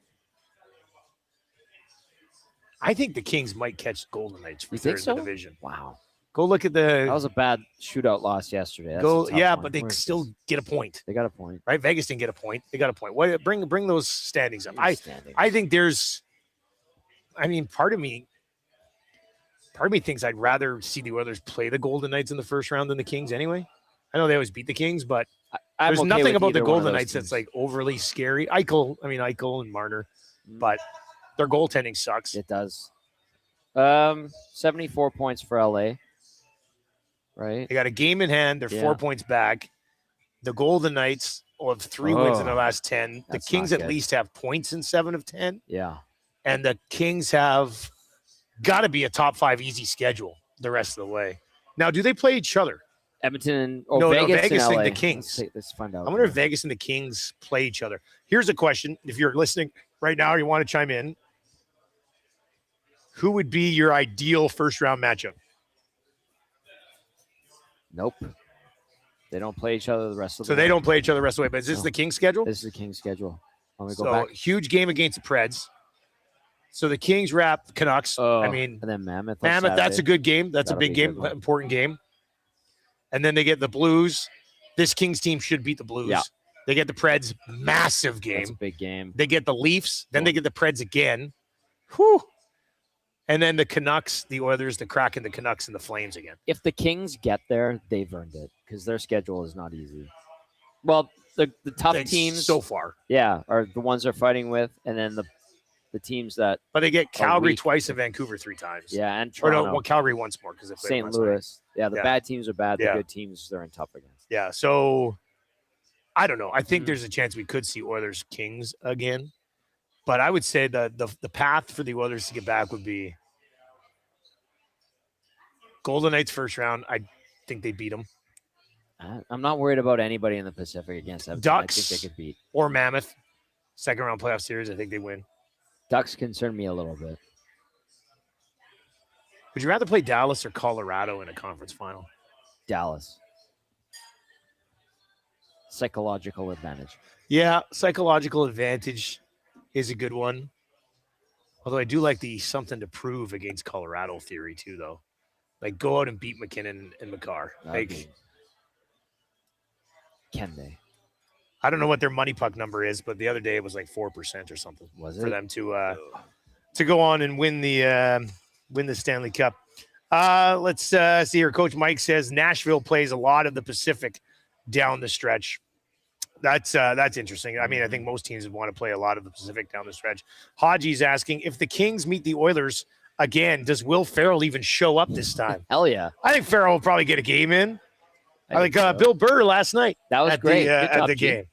I think the Kings might catch the Golden Knights for third in the division. Wow. Go look at that was a bad shootout loss yesterday. But they still get a point. They got a point. Right? Vegas didn't get a point. They got a point. Bring those standings up. I think there's part of me thinks I'd rather see the Oilers play the Golden Knights in the first round than the Kings anyway. I know they always beat the Kings, but there's nothing about the Golden Knights that's like overly scary. Eichel and Marner, but their goaltending sucks. It does. 74 points for LA. Right. They got a game in hand. They're 4 points back. The Golden Knights have 3 wins in their last 10. The Kings at least have points in 7 of 10. Yeah. And the Kings have got to be a top 5 easy schedule the rest of the way. Now, do they play each other? Edmonton Vegas and LA. The Kings. Let's find out. I wonder if Vegas and the Kings play each other. Here's a question. If you're listening right now or you want to chime in, who would be your ideal first-round matchup? Nope. They don't play each other the rest of the way. So they don't play each other the rest of the way. But is this the Kings schedule? This is the Kings schedule. Let me go so back. Huge game against the Preds. So the Kings wrap Canucks. And then Mammoth. That's a good game. That's a big game, important game. And then they get the Blues. This Kings team should beat the Blues. Yeah. They get the Preds, massive game. That's a big game. They get the Leafs. Then they get the Preds again. Whew. And then the Canucks, the Oilers, the Kraken, the Canucks, and the Flames again. If the Kings get there, they've earned it because their schedule is not easy. Well, the tough teams so far, are the ones they're fighting with, and then the teams that. But they get Calgary twice and Vancouver 3 times. Yeah, and Toronto. Or no, Calgary once more because St. Louis. Yeah, the bad teams are bad. The good teams they're in tough against. Yeah, so I don't know. I think there's a chance we could see Oilers Kings again. But I would say the path for the Oilers to get back would be Golden Knights first round. I think they beat them. I'm not worried about anybody in the Pacific against them. Ducks, I think they could beat. Or Mammoth. Second round playoff series, I think they win. Ducks concern me a little bit. Would you rather play Dallas or Colorado in a conference final? Dallas. Psychological advantage. Yeah, psychological advantage is a good one. Although I do like the something to prove against Colorado theory too, though. Like, go out and beat McKinnon and Makar. Can they? I don't know what their money puck number is, but the other day it was like 4% or something. Was it? For them to go on and win the Stanley Cup. Let's see here. Coach Mike says Nashville plays a lot of the Pacific down the stretch. That's interesting. I mean, I think most teams would want to play a lot of the Pacific down the stretch. Haji's asking, if the Kings meet the Oilers again, does Will Ferrell even show up this time? Hell yeah. I think Ferrell will probably get a game in. I think Bill Burr last night. That was great. At the game.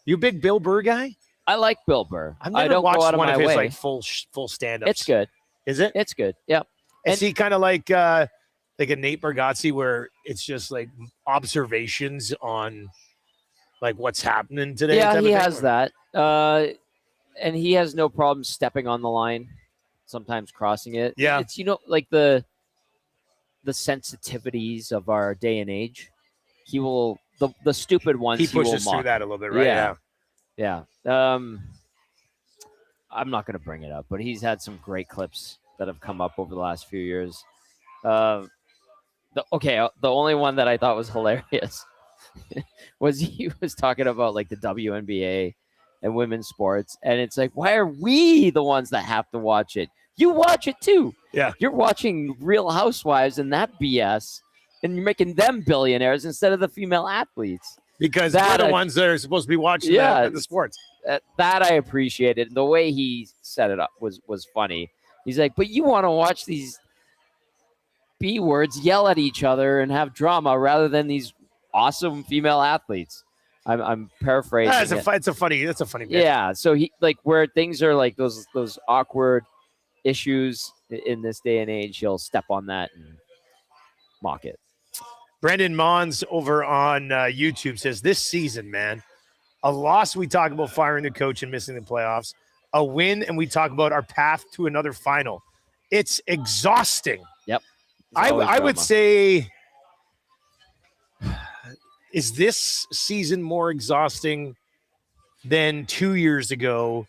You a big Bill Burr guy? I like Bill Burr. I don't watch one of his like full stand-ups. It's good. Is it? It's good. Yeah. Is he kind of like a Nate Bargatze where it's just like observations on like what's happening today. Yeah, he has that. And he has no problem stepping on the line, sometimes crossing it. Yeah. It's, like the sensitivities of our day and age. He will, the stupid ones, He pushes will through mock. that a little bit, right? Yeah. I'm not going to bring it up, but he's had some great clips that have come up over the last few years. The only one that I thought was hilarious was he was talking about like the WNBA and women's sports, and it's like, why are we the ones that have to watch it? You watch it too. Yeah. You're watching Real Housewives and that BS, and you're making them billionaires instead of the female athletes. Because they're the ones that are supposed to be watching the sports. That I appreciated. The way he set it up was funny. He's like, but you want to watch these B words yell at each other and have drama rather than these awesome female athletes. I'm paraphrasing. That's a funny bit. Yeah. So he where things are like those awkward issues in this day and age, he'll step on that and mock it. Brendan Mons over on YouTube says, this season, man, a loss, we talk about firing the coach and missing the playoffs. A win, and we talk about our path to another final. It's exhausting. Yep. I would say, is this season more exhausting than 2 years ago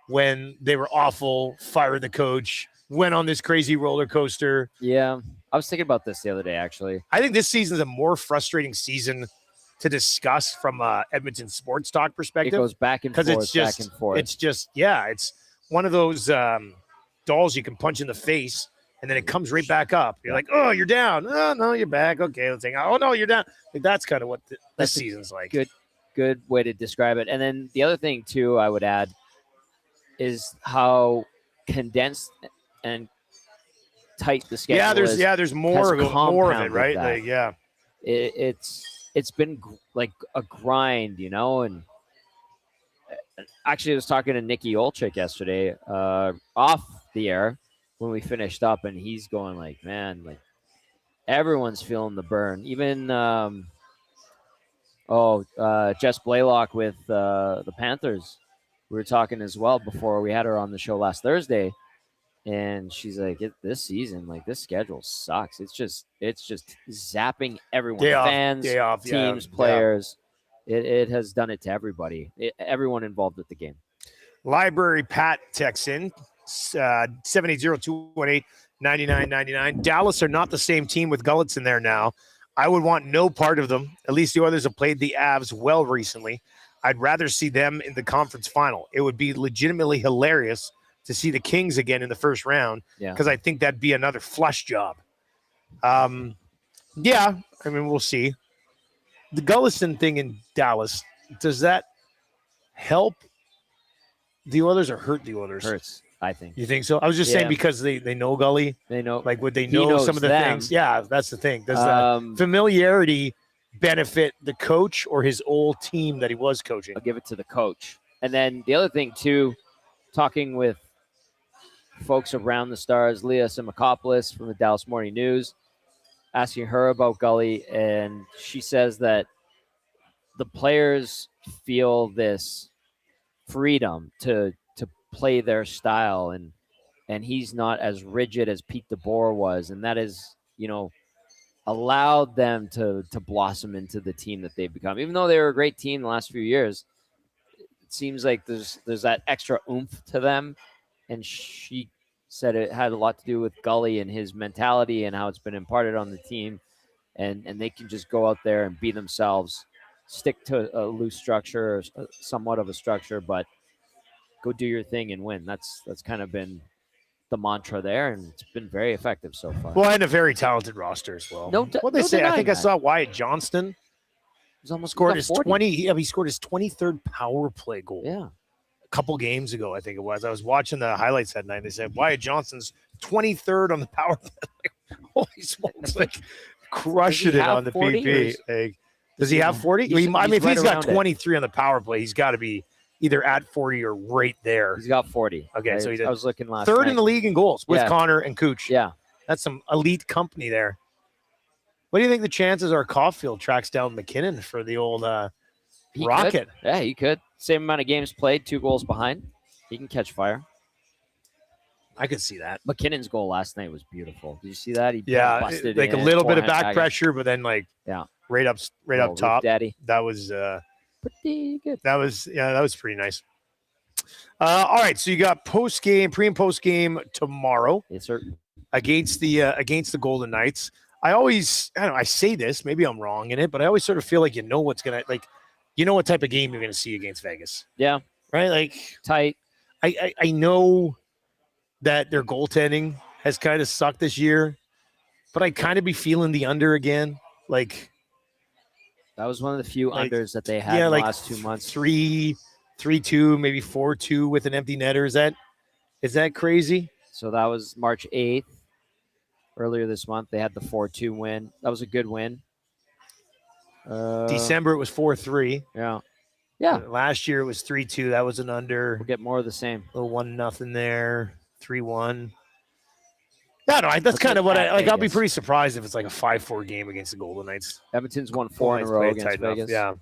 when they were awful, fired the coach, went on this crazy roller coaster? Yeah. I was thinking about this the other day, actually. I think this season is a more frustrating season to discuss from Edmonton Sports Talk perspective. It goes back and forth, back and forth. It's just, it's one of those dolls you can punch in the face, and then it comes right back up. You're like, oh, you're down. Oh, no, you're back. Okay, let's hang out. Oh, no, you're down. Like, that's kind of what this season's like. Good way to describe it. And then the other thing, too, I would add is how condensed and tight the schedule is. There's more of it, right? Like, it's been like a grind, and actually I was talking to Nikki Olczyk yesterday off the air when we finished up, and he's going like, man, like everyone's feeling the burn. Even Jess Blaylock with the Panthers, we were talking as well before we had her on the show last Thursday. And she's like, this season, like this schedule sucks. It's just zapping everyone, fans, teams, players. It has done it to everybody, everyone involved with the game. Library Pat texts in 780-218-9999. Dallas are not the same team with Gulletson there now. I would want no part of them. At least the Oilers have played the Avs well recently. I'd rather see them in the conference final. It would be legitimately hilarious to see the Kings again in the first round, because I think that'd be another flush job. We'll see. The Gulletson thing in Dallas, does that help the Oilers or hurt the Oilers? Hurts, I think. You think so? I was just saying because they know Gully. They know. Like, would they know some of the things? Yeah, that's the thing. Does the familiarity benefit the coach or his old team that he was coaching? I'll give it to the coach. And then the other thing, too, talking with folks around the Stars, Leah Simakopoulos from the Dallas Morning News, asking her about Gully, and she says that the players feel this freedom to play their style, and he's not as rigid as Pete DeBoer was, and that is, allowed them to blossom into the team that they've become. Even though they were a great team the last few years, it seems like there's that extra oomph to them. And she said it had a lot to do with Gully and his mentality and how it's been imparted on the team. And they can just go out there and be themselves, stick to a loose structure, or somewhat of a structure, but go do your thing and win. That's kind of been the mantra there, and it's been very effective so far. Well, and a very talented roster as well. What they say, I think I saw Wyatt Johnston. He's almost scored his 20. He scored his 23rd power play goal. Yeah. Couple games ago, I think it was. I was watching the highlights that night. They said Wyatt Johnson's 23rd on the power play. Like, holy smokes! Like crushing it on the PP. Like, does he have 40? If he's got 23 on the power play, he's got to be either at 40 or right there. He's got 40. Okay, so I was looking last third night. in the league in goals with Connor and Cooch. Yeah, that's some elite company there. What do you think the chances are Caulfield tracks down McKinnon for the old rocket. Yeah, he could. Same amount of games played, 2 goals behind. He can catch fire. I could see that. McKinnon's goal last night was beautiful. Did you see that? He busted like in, a little bit of forehand back pressure, but then like right up top. Daddy. That was pretty good. That was pretty nice. All right, so you got pre and post game tomorrow. Yes, sir. Against the Golden Knights. I say this, maybe I'm wrong in it, but I always sort of feel like what type of game you're gonna see against Vegas. Yeah. Right? Like tight. I know that their goaltending has kind of sucked this year, but I kind of be feeling the under again. Like that was one of the few unders that they had in the last 2 months. 3-2, maybe 4-2 with an empty netter. Is that crazy? So that was March 8th. Earlier this month, they had the 4-2 win. That was a good win. December, it was 4-3. Yeah. Last year, it was 3-2. That was an under. We'll get more of the same. A little 1-0 there. 3-1. Yeah, no, that's kind of what I'll be pretty surprised if it's like a 5-4 game against the Golden Knights. Edmonton's won 4 in a row against Vegas. Yeah.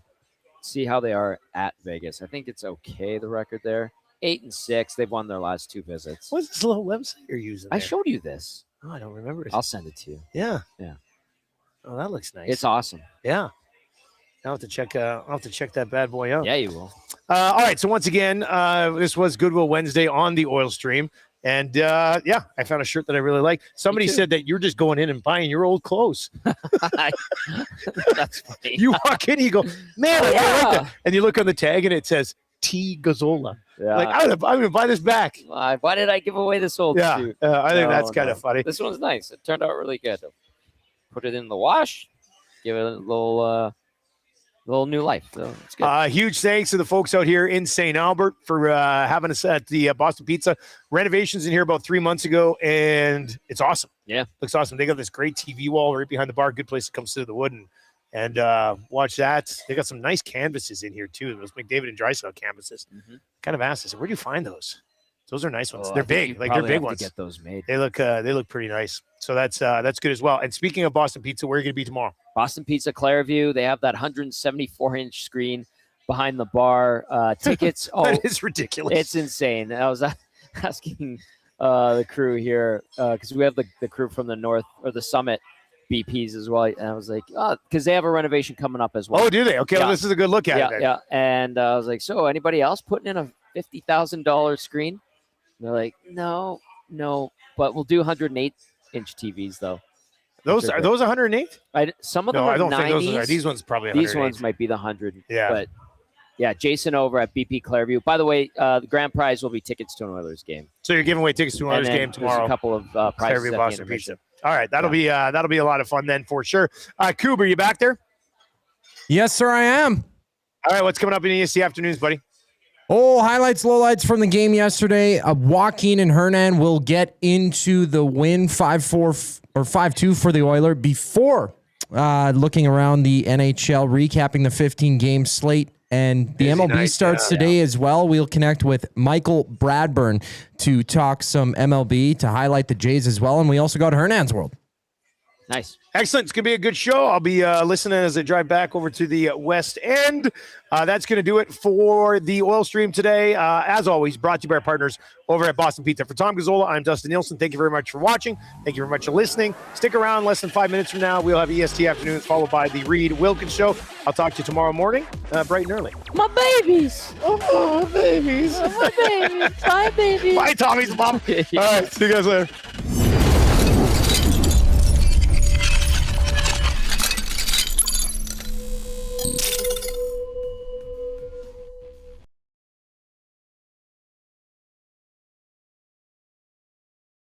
See how they are at Vegas. I think it's okay, the record there. 8-6. They've won their last 2 visits. What's this little website you're using? I showed you this. Oh, I don't remember it. I'll send it to you. Yeah. Yeah. Oh, that looks nice. It's awesome. Yeah. I'll have to check that bad boy out. Yeah, you will. All right. So once again, this was Goodwill Wednesday on the Oil Stream. And I found a shirt that I really like. Somebody said that you're just going in and buying your old clothes. That's funny. You walk in, you go, man, I like that. And you look on the tag and it says T Gazzola. Yeah. Like, I'm going to buy this back. Why did I give away this old suit? I think that's kind of funny. This one's nice. It turned out really good. Put it in the wash. Give it a little new life. So it's good. Huge thanks to the folks out here in St. Albert for having us at the Boston Pizza. Renovations in here about 3 months ago, and it's awesome. Yeah. Looks awesome. They got this great TV wall right behind the bar. Good place to come sit at the wood and watch that. They got some nice canvases in here, too. Those McDavid and Drysdale canvases. Mm-hmm. Kind of asked us, where do you find those? Those are nice ones. They're big. Like, they're big ones. Get those made. They look pretty nice. So that's good as well. And speaking of Boston Pizza, where are you going to be tomorrow? Boston Pizza, Clairview. They have that 174-inch screen behind the bar. Tickets. That is ridiculous. It's insane. I was asking the crew here because we have the crew from the North or the Summit BPs as well. And I was like, because they have a renovation coming up as well. Oh, do they? Okay, well, this is a good look at it. Yeah. And I was like, so anybody else putting in a $50,000 screen? And they're like, no, but we'll do 108-inch TVs though. Are those 108? Some of them are 90s. I don't think those are. These ones probably 108. These ones might be the 100. Yeah. But yeah, Jason over at BP Clairview. By the way, the grand prize will be tickets to an Oilers game. So you're giving away tickets to an Oilers game tomorrow. There's a couple of prizes at Boston Pizza. All right, that'll be a lot of fun then for sure. Coob, are you back there? Yes, sir, I am. All right, what's coming up in the ESC afternoons, buddy? Oh, highlights, lowlights from the game yesterday. Joaquin and Hernan will get into the win 5-4 or 5-2 for the Oilers before looking around the NHL, recapping the 15-game slate. And the MLB starts today as well. We'll connect with Michael Bradburn to talk some MLB, to highlight the Jays as well. And we also got Hernan's World. Nice. Excellent. It's going to be a good show. I'll be listening as I drive back over to the West End. That's going to do it for the Oil Stream today. As always, brought to you by our partners over at Boston Pizza. For Tom Gazzola, I'm Dustin Nielson. Thank you very much for watching. Thank you very much for listening. Stick around. Less than 5 minutes from now, we'll have EST Afternoons followed by the Reed Wilkins Show. I'll talk to you tomorrow morning, bright and early. My babies. Oh, babies. Oh, my babies. Bye, babies. Bye, Tommy's mom. All right. See you guys later.